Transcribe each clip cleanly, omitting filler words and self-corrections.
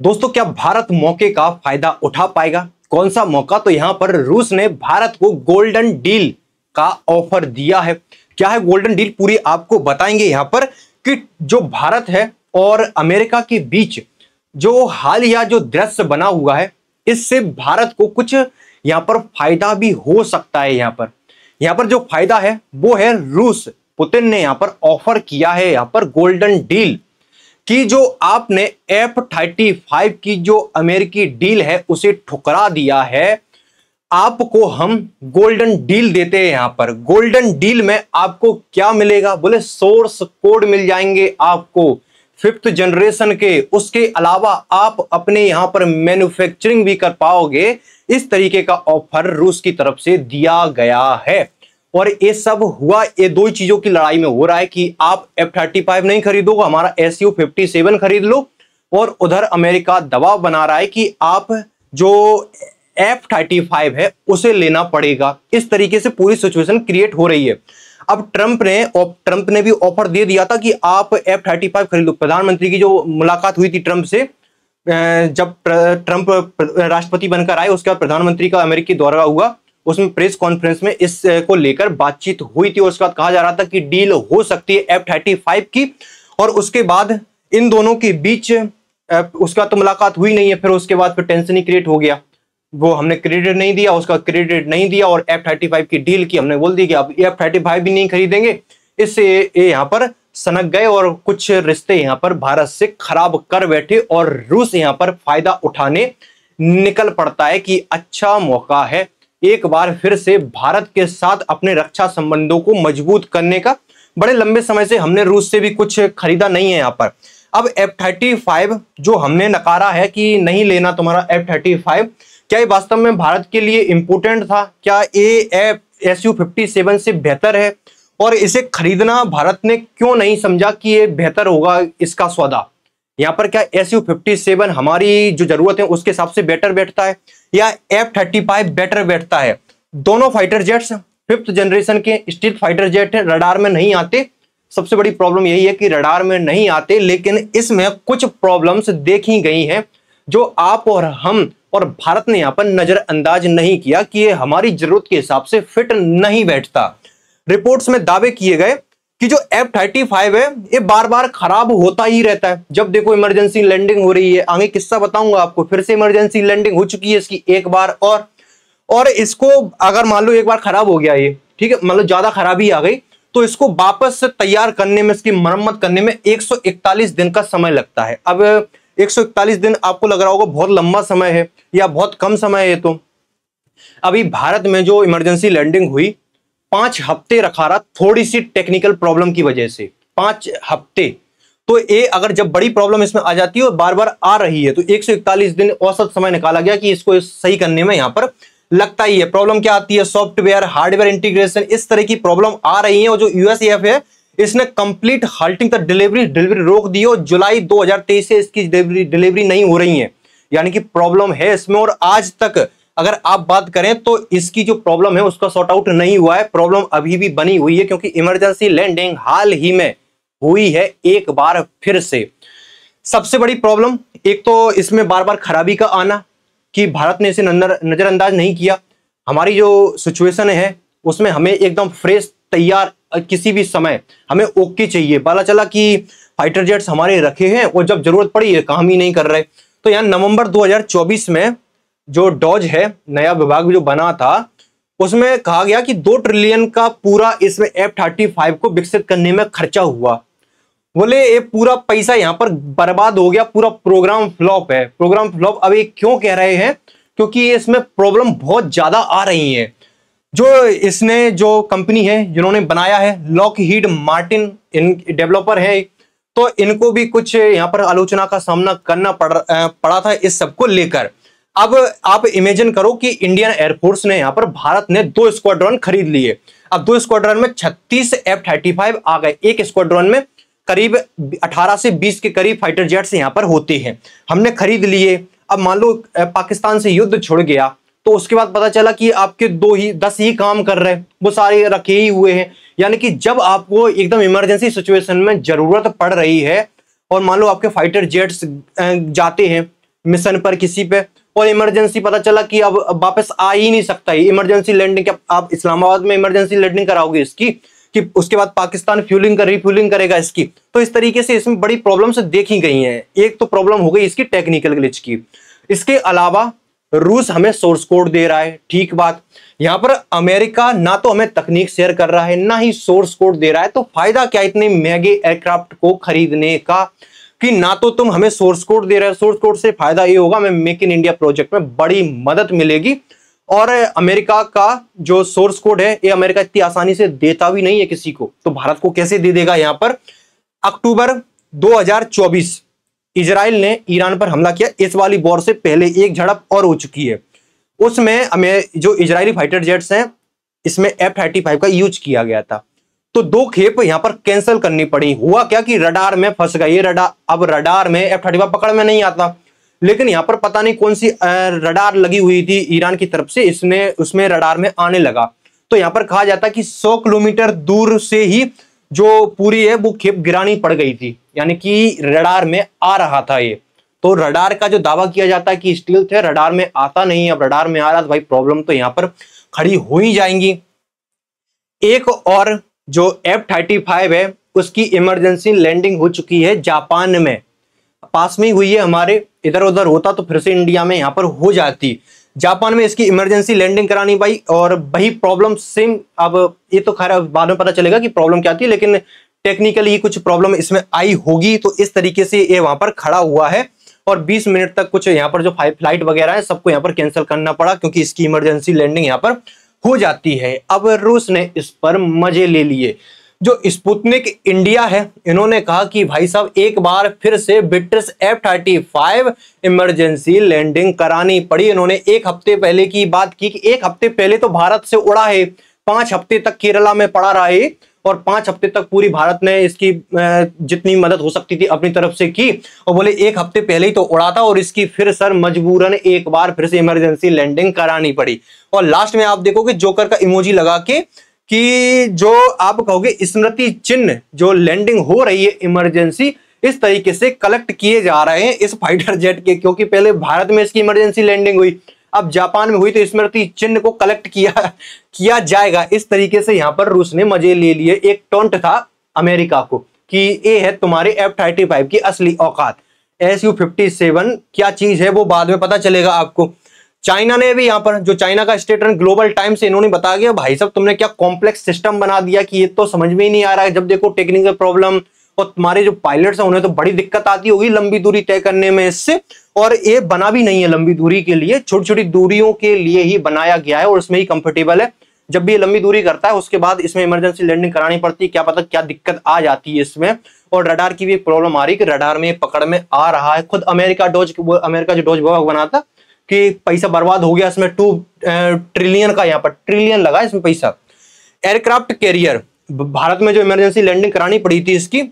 दोस्तों, क्या भारत मौके का फायदा उठा पाएगा? कौन सा मौका? तो यहां पर रूस ने भारत को गोल्डन डील का ऑफर दिया है। क्या है गोल्डन डील, पूरी आपको बताएंगे यहां पर कि जो भारत है और अमेरिका के बीच जो हालिया जो दृश्य बना हुआ है, इससे भारत को कुछ यहां पर फायदा भी हो सकता है। यहां पर जो फायदा है वो है रूस, पुतिन ने यहां पर ऑफर किया है यहां पर गोल्डन डील कि जो आपने F-35 की जो अमेरिकी डील है उसे ठुकरा दिया है, आपको हम गोल्डन डील देते हैं। यहां पर गोल्डन डील में आपको क्या मिलेगा? बोले सोर्स कोड मिल जाएंगे आपको 5th जनरेशन के, उसके अलावा आप अपने यहां पर मैन्युफैक्चरिंग भी कर पाओगे। इस तरीके का ऑफर रूस की तरफ से दिया गया है। और ये सब हुआ ये दो ही चीजों की लड़ाई में हो रहा है कि आप F-35 नहीं खरीदोगे, हमारा Su-57 खरीद लो। और उधर अमेरिका दबाव बना रहा है कि आप जो F-35 है उसे लेना पड़ेगा। इस तरीके से पूरी सिचुएशन क्रिएट हो रही है। अब ट्रंप ने भी ऑफर दे दिया था कि आप F-35 खरीद लो। प्रधानमंत्री की जो मुलाकात हुई थी ट्रंप से, जब ट्रंप राष्ट्रपति बनकर आए उसके बाद प्रधानमंत्री का अमेरिकी दौरा हुआ, उसमें प्रेस कॉन्फ्रेंस में इस को लेकर बातचीत हुई थी। उसके बाद कहा जा रहा था कि डील हो सकती है F-35 की। और उसके बाद इन दोनों के बीच उसके बाद तो मुलाकात हुई नहीं है। फिर उसके बाद फिर टेंशन ही क्रिएट हो गया। वो हमने क्रेडिट नहीं दिया, उसका क्रेडिट नहीं दिया और F-35 की डील की हमने बोल दी कि अब F-35 भी नहीं खरीदेंगे। इससे ये यहाँ पर सनक गए और कुछ रिश्ते यहाँ पर भारत से खराब कर बैठे और रूस यहाँ पर फायदा उठाने निकल पड़ता है कि अच्छा मौका है एक बार फिर से भारत के साथ अपने रक्षा संबंधों को मजबूत करने का। बड़े लंबे समय से हमने रूस से भी कुछ खरीदा नहीं है। यहाँ पर अब F-35 जो हमने नकारा है कि नहीं लेना तुम्हारा F-35, क्या ये वास्तव में भारत के लिए इंपोर्टेंट था? क्या ये Su-57 से बेहतर है? और इसे खरीदना भारत ने क्यों नहीं समझा कि ये बेहतर होगा इसका सौदा? यहाँ पर क्या Su-57 हमारी जो जरूरत है उसके हिसाब से बेटर बैठता है या F-35 बेटर बैठता है? दोनों फाइटर जेट्स 5th जनरेशन के स्टील्थ फाइटर जेट है, रडार में नहीं आते। सबसे बड़ी प्रॉब्लम यही है कि रडार में नहीं आते, लेकिन इसमें कुछ प्रॉब्लम्स देखी गई हैं जो आप और हम और भारत ने यहाँ पर नजरअंदाज नहीं किया कि ये हमारी जरूरत के हिसाब से फिट नहीं बैठता। रिपोर्ट्स में दावे किए गए कि जो F-35 है ये बार बार खराब होता ही रहता है। जब देखो इमरजेंसी लैंडिंग हो रही है, आगे किस्सा बताऊंगा आपको, फिर से इमरजेंसी लैंडिंग हो चुकी है इसकी एक बार। और इसको अगर मान लो एक बार खराब हो गया ये, ठीक है, मतलब ज्यादा खराबी आ गई, तो इसको वापस से तैयार करने में, इसकी मरम्मत करने में 141 दिन का समय लगता है। अब 141 दिन आपको लग रहा होगा बहुत लंबा समय है या बहुत कम समय है। तो अभी भारत में जो इमरजेंसी लैंडिंग हुई 5 हफ्ते रखा रहा, थोड़ी सी टेक्निकल प्रॉब्लम की वजह से 5 हफ्ते। तो ये अगर जब बड़ी प्रॉब्लम इसमें आ जाती है और बार बार आ रही है तो 141 दिन औसत समय निकाला गया कि इसको सही करने में यहां पर लगता ही है। प्रॉब्लम क्या आती है? सॉफ्टवेयर हार्डवेयर इंटीग्रेशन, इस तरह की प्रॉब्लम आ रही है। और जो USAF है इसने कंप्लीट हाल्टिंग तक डिलीवरी रोक दी और जुलाई 2023 से इसकी डिलीवरी नहीं हो रही है। यानी कि प्रॉब्लम है इसमें और आज तक अगर आप बात करें तो इसकी जो प्रॉब्लम है उसका सॉर्ट आउट नहीं हुआ है। प्रॉब्लम अभी भी बनी हुई है क्योंकि इमरजेंसी लैंडिंग हाल ही में हुई है एक बार फिर से। सबसे बड़ी प्रॉब्लम एक तो इसमें बार बार खराबी का आना कि भारत ने इसे नजरअंदाज नहीं किया। हमारी जो सिचुएशन है उसमें हमें एकदम फ्रेश तैयार किसी भी समय हमें ओके चाहिए। पता चला कि फाइटर जेट्स हमारे रखे हैं और जब जरूरत पड़ी है काम ही नहीं कर रहे। तो यहाँ नवंबर 2024 में जो डॉज है नया विभाग जो बना था उसमें कहा गया कि 2 ट्रिलियन का पूरा इसमें F-35 को विकसित करने में खर्चा हुआ। बोले ये पूरा पैसा यहाँ पर बर्बाद हो गया, पूरा प्रोग्राम फ्लॉप है। प्रोग्राम फ्लॉप अभी क्यों कह रहे हैं? क्योंकि इसमें प्रॉब्लम बहुत ज्यादा आ रही है। जो कंपनी है जिन्होंने बनाया है लॉकहीड मार्टिन, इन डेवलपर है, तो इनको भी कुछ यहाँ पर आलोचना का सामना करना पड़ा था इस सब को लेकर। अब आप इमेजिन करो कि इंडियन एयरफोर्स ने यहाँ पर भारत ने 2 स्क्वाड्रन खरीद लिए। अब 2 स्क्वाड्रन में 36 F-35 आ गए। एक स्क्वाड्रन में करीब 18 से 20 के करीब फाइटर जेट्स यहाँ पर होते हैं, हमने खरीद लिए। अब मान लो पाकिस्तान से युद्ध छिड़ गया तो उसके बाद पता चला कि आपके 10 ही काम कर रहे हैं, वो सारे रखे ही हुए हैं। यानी कि जब आपको एकदम इमरजेंसी सिचुएशन में जरूरत पड़ रही है और मान लो आपके फाइटर जेट्स जाते हैं मिशन पर किसी पे, और इमरजेंसी पता चला कि अब वापस आ ही नहीं सकता है। इमरजेंसी लैंडिंग, क्या आप इस्लामाबाद में इमरजेंसी लैंडिंग कराओगे इसकी, कि उसके बाद पाकिस्तान रिफ्यूलिंग करेगा इसकी? तो इस तरीके से इसमें बड़ी प्रॉब्लम्स देखी गई हैं। एक तो प्रॉब्लम हो गई इसकी टेक्निकल ग्लिच की। इसके अलावा रूस हमें सोर्स कोड दे रहा है, ठीक बात। यहां पर अमेरिका ना तो हमें तकनीक शेयर कर रहा है, ना ही सोर्स कोड दे रहा है। तो फायदा क्या इतने महंगे एयरक्राफ्ट को खरीदने का, कि ना तो तुम हमें सोर्स कोड दे रहे हो, सोर्स कोड से फायदा ये होगा हमें मेक इन इंडिया प्रोजेक्ट में बड़ी मदद मिलेगी। और अमेरिका का जो सोर्स कोड है ये अमेरिका इतनी आसानी से देता भी नहीं है किसी को, तो भारत को कैसे दे देगा? यहां पर अक्टूबर 2024 इजराइल ने ईरान पर हमला किया। इस वाली वॉर से पहले एक झड़प और हो चुकी है, उसमें हमें जो इजरायली फाइटर जेट्स हैं इसमें F-35 का यूज किया गया था। तो 2 खेप यहां पर कैंसिल करनी पड़ी। हुआ क्या कि रडार में फंस गए। अब रडार में F-35 पकड़ में नहीं आता, लेकिन यहां पर पता नहीं कौन सी रडार लगी हुई थी ईरान की तरफ से, इसने उसमें रडार में आने लगा। तो यहां पर कहा जाता है कि 100 किलोमीटर दूर से ही जो पूरी है वो खेप गिरानी पड़ गई थी, यानी कि रडार में आ रहा था ये। तो रडार का जो दावा किया जाता है कि स्टील थे, रडार में आता नहीं। अब रडार में आ रहा तो भाई प्रॉब्लम तो यहां पर खड़ी हो ही जाएंगी। एक और जो F-35 है उसकी इमरजेंसी लैंडिंग हो चुकी है जापान में, पास में ही हुई है हमारे। इधर उधर होता तो फिर से इंडिया में यहां पर हो जाती। जापान में इसकी इमरजेंसी लैंडिंग करानी भाई, और वही प्रॉब्लम सेम। अब ये तो खैर बाद में पता चलेगा कि प्रॉब्लम क्या थी, लेकिन टेक्निकली कुछ प्रॉब्लम इसमें आई होगी। तो इस तरीके से ये वहां पर खड़ा हुआ है, और 20 मिनट तक कुछ यहाँ पर जो फ्लाइट वगैरह है सबको यहाँ पर कैंसिल करना पड़ा, क्योंकि इसकी इमरजेंसी लैंडिंग यहाँ पर हो जाती है। अब रूस ने इस पर मजे ले लिए। जो स्पुतनिक इंडिया है इन्होंने कहा कि भाई साहब एक बार फिर से ब्रिटिश F-35 इमरजेंसी लैंडिंग करानी पड़ी। इन्होंने 1 हफ्ते पहले की बात की कि 1 हफ्ते पहले तो भारत से उड़ा है, 5 हफ्ते तक केरला में पड़ा रहा है, और 5 हफ्ते तक पूरी भारत ने इसकी जितनी मदद हो सकती थी अपनी तरफ से की, और बोले 1 हफ्ते पहले ही तो उड़ा था, और इसकी फिर सर मजबूरन एक बार फिर से इमरजेंसी लैंडिंग करानी पड़ी। और लास्ट में आप देखोगे जोकर का इमोजी लगा के, कि जो आप कहोगे स्मृति चिन्ह जो लैंडिंग हो रही है इमरजेंसी, इस तरीके से कलेक्ट किए जा रहे हैं इस फाइटर जेट के, क्योंकि पहले भारत में इसकी इमरजेंसी लैंडिंग हुई, अब जापान में हुई, तो स्मृति चिन्ह को कलेक्ट किया जाएगा। इस तरीके से यहां पर रूस ने मजे ले लिए। एक टोंट था अमेरिका को कि ये है तुम्हारे F-35 की असली औकात। Su-57 क्या चीज है वो बाद में पता चलेगा आपको। चाइना ने भी यहाँ पर, जो चाइना का स्टेट रन ग्लोबल टाइम्स से इन्होंने बता दिया भाई साहब तुमने क्या कॉम्प्लेक्स सिस्टम बना दिया कि ये तो समझ में ही नहीं आ रहा है। जब देखो टेक्निकल प्रॉब्लम, और तुम्हारे जो पायलट्स हैं उन्हें तो बड़ी दिक्कत आती होगी लंबी दूरी तय करने में इससे, और ये बना भी नहीं है लंबी दूरी के लिए, छोटी छोटी दूरियों के लिए ही बनाया गया है और उसमें ही कंफर्टेबल है। जब भी ये लंबी दूरी करता है उसके बाद इसमें इमरजेंसी लैंडिंग करानी पड़ती है, क्या पता क्या दिक्कत आ जाती है इसमें। और रडार की भी प्रॉब्लम आ रही है कि रडार में पकड़ में आ रहा है। खुद अमेरिका जो डोज बना था कि पैसा बर्बाद हो गया इसमें, 2 ट्रिलियन का, यहाँ पर ट्रिलियन लगा इसमें पैसा। एयरक्राफ्ट कैरियर, भारत में जो इमरजेंसी लैंडिंग करानी पड़ी थी इसकी,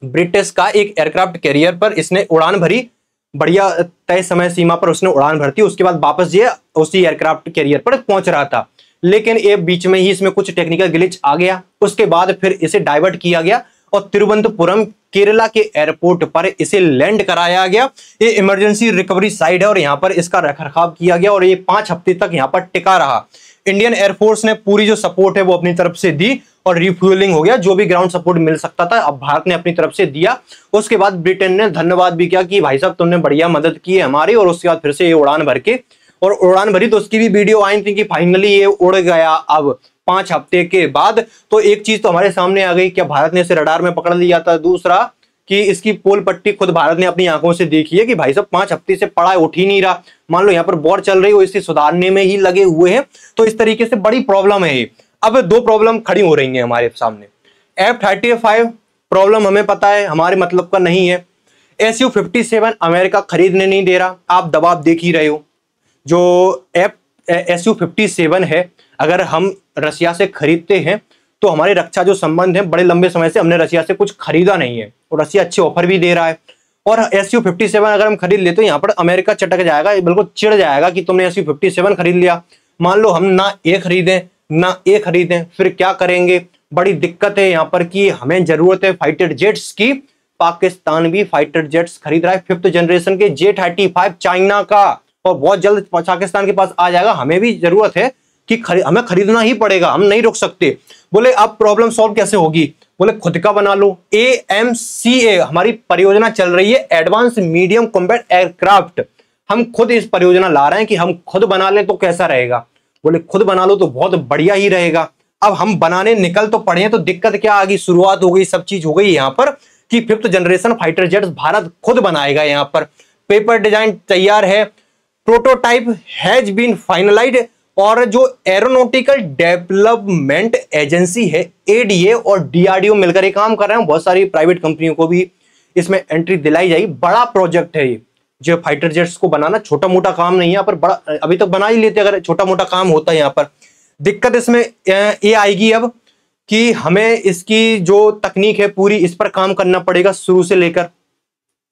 ब्रिटिश का एक एयरक्राफ्ट कैरियर पर इसने उड़ान भरी, बढ़िया तय समय सीमा पर उसने उड़ान भरती, उसके बाद वापस ये उसी एयरक्राफ्ट कैरियर पर पहुंच रहा था। लेकिन ये बीच में ही इसमें कुछ टेक्निकल ग्लिच आ गया, उसके बाद फिर इसे डाइवर्ट किया गया और तिरुवनंतपुरम केरला के एयरपोर्ट पर इसे लैंड कराया गया। ये इमरजेंसी रिकवरी साइट है और यहाँ पर इसका रखरखाव किया गया और ये 5 हफ्ते तक यहाँ पर टिका रहा। इंडियन एयरफोर्स ने पूरी जो सपोर्ट है वो अपनी तरफ से दी और रिफ्यूलिंग हो गया, जो भी ग्राउंड सपोर्ट मिल सकता था अब भारत ने अपनी तरफ से दिया। उसके बाद ब्रिटेन ने धन्यवाद भी किया कि भाई साहब तुमने बढ़िया मदद की है हमारी, और उसके बाद फिर से ये उड़ान भर के, और उड़ान भरी तो उसकी भी वीडियो आई थी कि फाइनली ये उड़ गया अब 5 हफ्ते के बाद। तो एक चीज तो हमारे सामने आ गई, क्या भारत ने इसे रडार में पकड़ लिया था। दूसरा कि इसकी पोल पट्टी खुद भारत ने अपनी आंखों से देखी है कि भाई साहब 5 हफ्ते से पड़ा उठ ही नहीं रहा। मान लो यहाँ पर वॉर चल रही हो, इसे सुधारने में ही लगे हुए हैं। तो इस तरीके से बड़ी प्रॉब्लम है। अब 2 प्रॉब्लम खड़ी हो रही हैं हमारे सामने। F-35 प्रॉब्लम हमें पता है हमारे मतलब का नहीं है। Su-57 अमेरिका खरीदने नहीं दे रहा, आप दबाव देख ही रहे हो। जो Su-57 है, अगर हम रशिया से खरीदते हैं तो हमारी रक्षा जो संबंध है, बड़े लंबे समय से हमने रशिया से कुछ खरीदा नहीं है और रशिया अच्छे ऑफर भी दे रहा है। और Su-57 अगर हम खरीद लेते तो यहाँ पर अमेरिका चटक जाएगा, बिल्कुल चिढ़ जाएगा कि तुमने Su-57 खरीद लिया। मान लो हम ना ए खरीदें फिर क्या करेंगे। बड़ी दिक्कत है यहाँ पर कि हमें जरूरत है फाइटर जेट्स की, पाकिस्तान भी फाइटर जेट्स खरीद रहा है 5th जनरेशन के J-35 चाइना का, और बहुत जल्द पाकिस्तान के पास आ जाएगा। हमें भी जरूरत है कि हमें खरीदना ही पड़ेगा, हम नहीं रुक सकते। बोले अब प्रॉब्लम सॉल्व कैसे होगी? बोले खुद का बना लो। AMCA हमारी परियोजना चल रही है, एडवांस मीडियम कॉम्बैट एयरक्राफ्ट। हम खुद इस परियोजना ला रहे हैं कि हम खुद बना लें तो कैसा रहेगा? बोले खुद बना लो तो बहुत बढ़िया ही रहेगा। अब हम बनाने निकल तो पड़े हैं, तो दिक्कत क्या आ गई? शुरुआत हो गई, सब चीज हो गई यहाँ पर कि 5th generation fighter jets Bharat खुद बनाएगा। यहाँ पर पेपर डिजाइन तैयार है, प्रोटोटाइप हैज बीन फाइनलाइज्ड, और जो एरोनॉटिकल डेवलपमेंट एजेंसी है ADA और DRDO मिलकर ये काम कर रहे हैं। बहुत सारी प्राइवेट कंपनियों को भी इसमें एंट्री दिलाई जाएगी। बड़ा प्रोजेक्ट है ये, जो फाइटर जेट्स को बनाना छोटा मोटा काम नहीं है। यहाँ पर बड़ा, अभी तक बना ही लेते अगर छोटा मोटा काम होता है। यहाँ पर दिक्कत इसमें ये आएगी अब कि हमें इसकी जो तकनीक है पूरी, इस पर काम करना पड़ेगा शुरू से लेकर।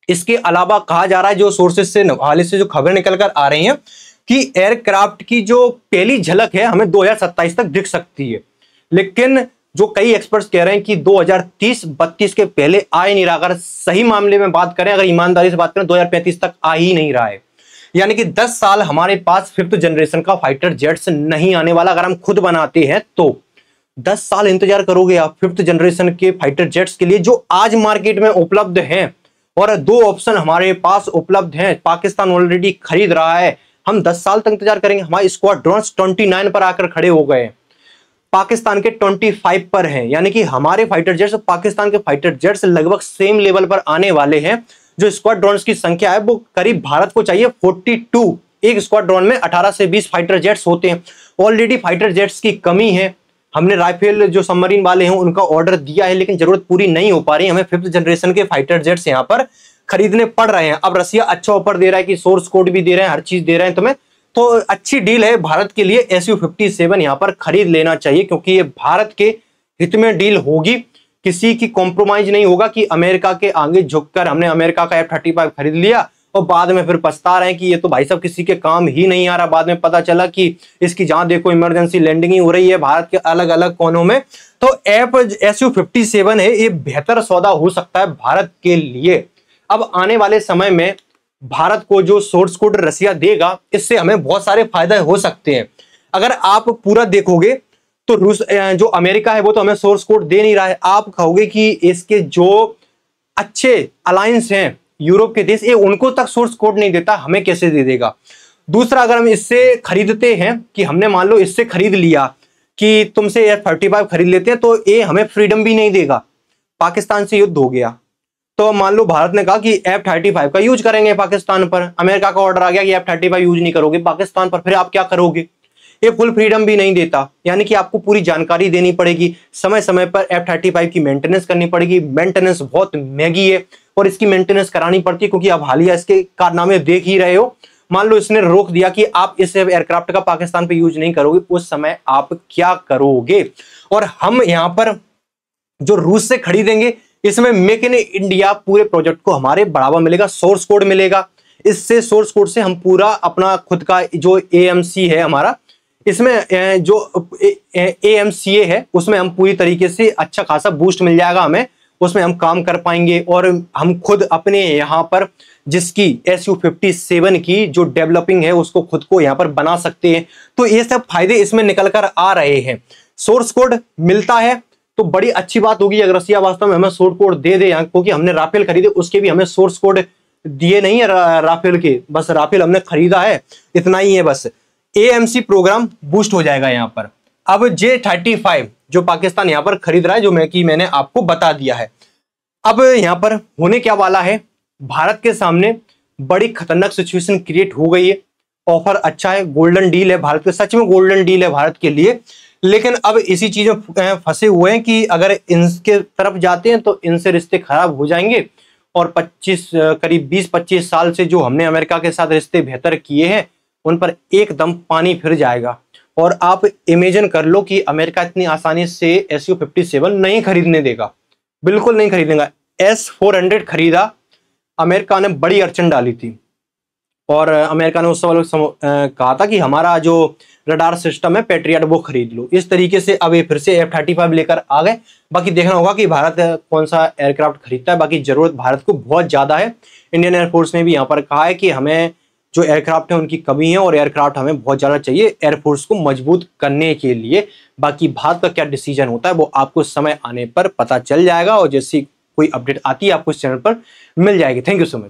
इसके अलावा कहा जा रहा है, जो सोर्सेज से हवाले से जो खबर निकल कर आ रही हैं, कि एयरक्राफ्ट की जो पहली झलक है हमें 2027 तक दिख सकती है, लेकिन जो कई एक्सपर्ट्स कह रहे हैं कि 2030-32 के पहले आ ही नहीं रहा। अगर सही मामले में बात करें, अगर ईमानदारी से बात करें, 2035 तक आ ही नहीं रहा है। यानी कि 10 साल हमारे पास 5th जनरेशन का फाइटर जेट्स नहीं आने वाला। अगर हम खुद बनाते हैं तो 10 साल इंतजार करोगे आप 5th जनरेशन के फाइटर जेट्स के लिए, जो आज मार्केट में उपलब्ध हैं। और 2 ऑप्शन हमारे पास उपलब्ध हैं, पाकिस्तान ऑलरेडी खरीद रहा है। हम 10 साल तक इंतजार करेंगे? हमारे स्क्वाड्रॉन्स 29 पर आकर खड़े हो गए, पाकिस्तान के 25 पर हैं। यानी कि हमारे फाइटर जेट्स और पाकिस्तान के फाइटर जेट्स लगभग सेम लेवल पर आने वाले हैं। जो स्क्वाड्रॉन्स की संख्या है वो करीब भारत को चाहिए 42। एक स्क्वाड्रॉन में 18 से 20 फाइटर जेट्स होते हैं। ऑलरेडी फाइटर जेट्स की कमी है। हमने राइफल जो सबमरीन वाले हैं उनका ऑर्डर दिया है, लेकिन जरूरत पूरी नहीं हो पा रही। हमें 5th जनरेशन के फाइटर जेट्स यहाँ पर खरीदने पड़ रहे हैं। अब रसिया अच्छा ऑफर दे रहा है कि सोर्स कोड भी दे रहे हैं, हर चीज दे रहे हैं तुम्हें, तो अच्छी डील है भारत के लिए। Su-57 यहाँ पर खरीद लेना चाहिए, क्योंकि ये भारत के हित में डील होगी। किसी की कॉम्प्रोमाइज नहीं होगा कि अमेरिका के आगे झुककर हमने अमेरिका का F-35 खरीद लिया और बाद में फिर पछता रहे हैं कि ये तो भाई साहब किसी के काम ही नहीं आ रहा। बाद में पता चला कि इसकी जहां देखो इमरजेंसी लैंडिंग ही हो रही है भारत के अलग अलग कोनों में। तो Su-57 है, ये बेहतर सौदा हो सकता है भारत के लिए। अब आने वाले समय में भारत को जो सोर्स कोड रसिया देगा, इससे हमें बहुत सारे फायदे हो सकते हैं। अगर आप पूरा देखोगे तो रूस जो अमेरिका है वो तो हमें सोर्स कोड दे नहीं रहा है। आप कहोगे कि इसके जो अच्छे अलायंस हैं यूरोप के देश, ये उनको तक सोर्स कोड नहीं देता, हमें कैसे दे देगा? दूसरा, अगर हम इससे खरीदते हैं कि हमने मान लो इससे खरीद लिया कि तुमसे F-35 खरीद लेते हैं, तो ये हमें फ्रीडम भी नहीं देगा। पाकिस्तान से युद्ध हो गया तो मान लो भारत ने कहा कि F-35 का यूज करेंगे पाकिस्तान पर, अमेरिका का ऑर्डर आ गया कि F-35 यूज नहीं करोगे पाकिस्तान पर, फिर आप क्या करोगे? ये फुल फ्रीडम भी नहीं देता। यानी कि आपको पूरी जानकारी देनी पड़ेगी, समय समय पर F-35 की मेंटेनेंस करनी पड़ेगी। मेंटेनेंस बहुत महंगी है और इसकी मेंटेनेंस करानी पड़ती है, क्योंकि आप हालिया इसके कारनामे देख ही रहे हो। मान लो इसने रोक दिया कि आप इस एयरक्राफ्ट का पाकिस्तान पे यूज नहीं करोगे, उस समय आप क्या करोगे? और हम यहाँ पर जो रूस से खरीदेंगे, इसमें मेक इन इंडिया पूरे प्रोजेक्ट को हमारे बढ़ावा मिलेगा, सोर्स कोड मिलेगा। इससे सोर्स कोड से हम पूरा अपना खुद का जो AMC है हमारा, इसमें जो AMCA है उसमें हम पूरी तरीके से अच्छा खासा बूस्ट मिल जाएगा हमें, उसमें हम काम कर पाएंगे। और हम खुद अपने यहाँ पर जिसकी Su-57 की जो डेवलपिंग है उसको खुद को यहाँ पर बना सकते हैं। तो ये सब फायदे इसमें निकल कर आ रहे हैं। सोर्स कोड मिलता है तो बड़ी अच्छी बात होगी अगर रसिया वास्तव में हमें सोर्स कोड दे दे, क्योंकि हमने राफेल खरीदे उसके भी हमें सोर्स कोड दिए नहीं है राफेल के, बस राफेल हमने खरीदा है, इतना ही है बस। AMC प्रोग्राम बूस्ट हो जाएगा यहाँ पर। अब J-35 जो पाकिस्तान यहाँ पर खरीद रहा है, जो मैंने आपको बता दिया है। अब यहाँ पर होने क्या वाला है, भारत के सामने बड़ी खतरनाक सिचुएशन क्रिएट हो गई है। ऑफर अच्छा है, गोल्डन डील है भारत के, सच में गोल्डन डील है भारत के लिए। लेकिन अब इसी चीजों फंसे हुए हैं कि अगर इनके तरफ जाते हैं तो इनसे रिश्ते खराब हो जाएंगे, और करीब 20-25 साल से जो हमने अमेरिका के साथ रिश्ते बेहतर किए हैं उन पर एकदम पानी फिर जाएगा। और आप इमेजिन कर लो कि अमेरिका इतनी आसानी से Su-57 नहीं खरीदने देगा, बिल्कुल नहीं खरीदेगा। S-400 खरीदा, अमेरिका ने बड़ी अड़चन डाली थी, और अमेरिका ने उस समय कहा था कि हमारा जो रडार सिस्टम है पेट्रियट, वो खरीद लो। इस तरीके से अब ये फिर से F-35 लेकर आ गए। बाकी देखना होगा कि भारत कौन सा एयरक्राफ्ट खरीदता है। बाकी जरूरत भारत को बहुत ज्यादा है। इंडियन एयरफोर्स ने भी यहाँ पर कहा है कि हमें जो एयरक्राफ्ट है उनकी कमी है और एयरक्राफ्ट हमें बहुत ज्यादा चाहिए एयरफोर्स को मजबूत करने के लिए। बाकी भारत का क्या डिसीजन होता है वो आपको समय आने पर पता चल जाएगा, और जैसी कोई अपडेट आती है आपको इस चैनल पर मिल जाएगी। Thank you so much.